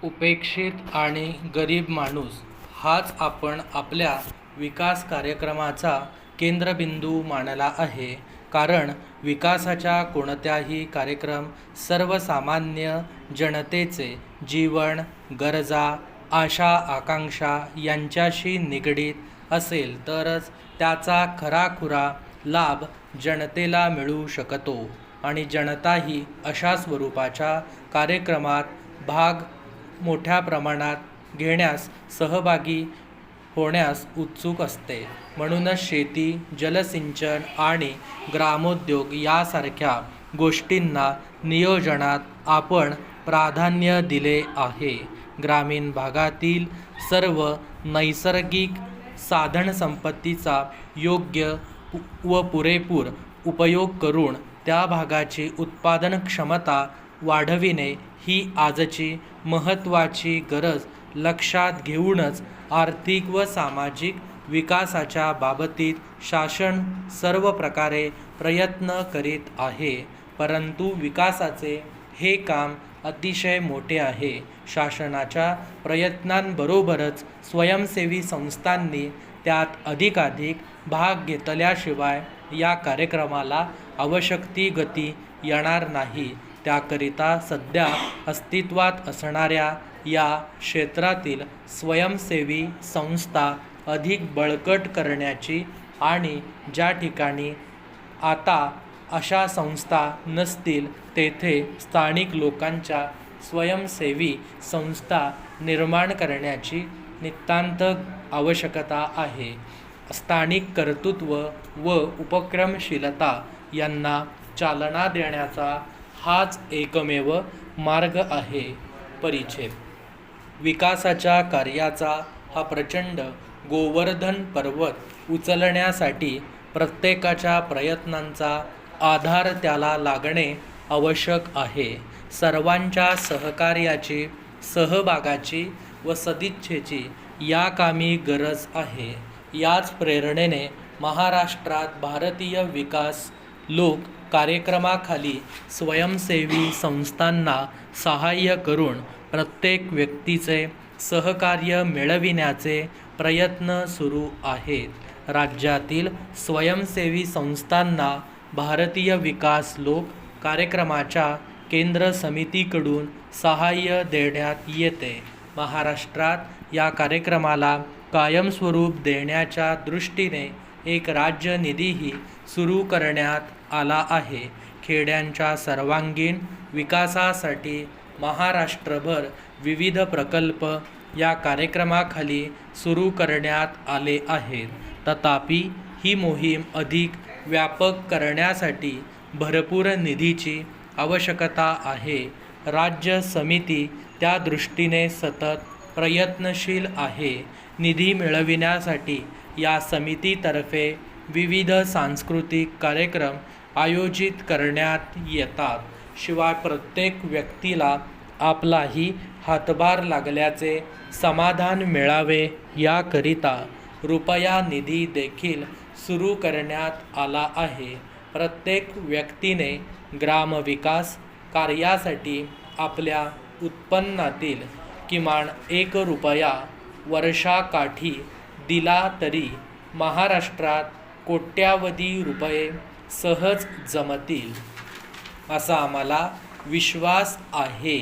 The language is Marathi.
उपेक्षित आणि गरीब माणूस हाच आपण आपल्या विकास कार्यक्रमाचा केंद्रबिंदू मानला आहे. कारण विकासाचा कोणताही कार्यक्रम सर्वसामान्य जनतेचे जीवन, गरजा, आशा आकांक्षा यांच्याशी निगडीत असेल तरच त्याचा खराखुरा लाभ जनतेला मिळू शकतो आणि जनताही अशा स्वरूपाच्या कार्यक्रमात भाग मोठ्या प्रमाणात घेण्यास, सहभागी होण्यास उत्सुक असते. म्हणूनच शेती, जलसिंचन आणि ग्रामोद्योग यासारख्या गोष्टींना नियोजनात आपण प्राधान्य दिले आहे. ग्रामीण भागातील सर्व नैसर्गिक साधनसंपत्तीचा योग्य व पुरेपूर उपयोग करून त्या भागाची उत्पादन क्षमता वाढविणे ही आजची महत्त्वाची गरज लक्षात घेऊनच आर्थिक व सामाजिक विकासाच्या बाबतीत शासन सर्व प्रकारे प्रयत्न करीत आहे. परंतु विकासाचे हे काम अतिशय मोठे आहे. शासनाच्या प्रयत्नांबरोबरच स्वयंसेवी संस्थांनी त्यात अधिकाधिक भाग घेतल्याशिवाय या कार्यक्रमाला आवश्यक ती गती येणार नाही. त्याकरिता सध्या अस्तित्वात असणाऱ्या या क्षेत्रातील स्वयंसेवी संस्था अधिक बळकट करण्याची आणि ज्या ठिकाणी आता अशा संस्था नसतील तेथे स्थानिक लोकांच्या स्वयंसेवी संस्था निर्माण करण्याची नितांत आवश्यकता आहे. स्थानिक कर्तृत्व व उपक्रमशीलता यांना चालना देण्याचा हाच एकमेव मार्ग आहे. परिच्छेद विकासाच्या कार्याचा हा प्रचंड गोवर्धन पर्वत उचलण्यासाठी प्रत्येकाच्या प्रयत्नांचा आधार त्याला लागणे आवश्यक आहे. सर्वांच्या सहकार्याची, सहभागाची व सदिच्छेची या कामी गरज आहे. याच प्रेरणेने महाराष्ट्रात भारतीय विकास लोक कार्यक्रमाखाली स्वयंसेवी संस्थांना सहाय्य करून प्रत्येक व्यक्तीचे सहकार्य मिळविण्याचे प्रयत्न सुरू आहेत. राज्यातील स्वयंसेवी संस्थांना भारतीय विकास लोक कार्यक्रमाच्या केंद्र समितीकडून सहाय्य देण्यात येते. महाराष्ट्रात या कार्यक्रमाला कायमस्वरूप देण्याच्या दृष्टीने एक राज्य निधीही सुरू करण्यात आला आहे. खेड्यांच्या सर्वांगीण विकासासाठी महाराष्ट्रभर विविध प्रकल्प या कार्यक्रमाखाली सुरू करण्यात आले आहेत. तथापि ही मोहीम अधिक व्यापक करण्यासाठी भरपूर निधीची आवश्यकता आहे. राज्य समिती त्या दृष्टीने सतत प्रयत्नशील आहे. निधी मिळविण्यासाठी या समितीतर्फे विविध सांस्कृतिक कार्यक्रम आयोजित करण्यात येतात. शिवाय प्रत्येक व्यक्तीला आपलाही हातभार लागल्याचे समाधान मिळावे याकरिता रुपया निधी देखील सुरू करण्यात आला आहे. प्रत्येक व्यक्तीने ग्रामविकास कार्यासाठी आपल्या उत्पन्नातील किमान 1 रुपया वर्षाकाठी दिला तरी महाराष्ट्रात कोट्यावधी रुपये सहज जमतील असा आम्हाला विश्वास आहे.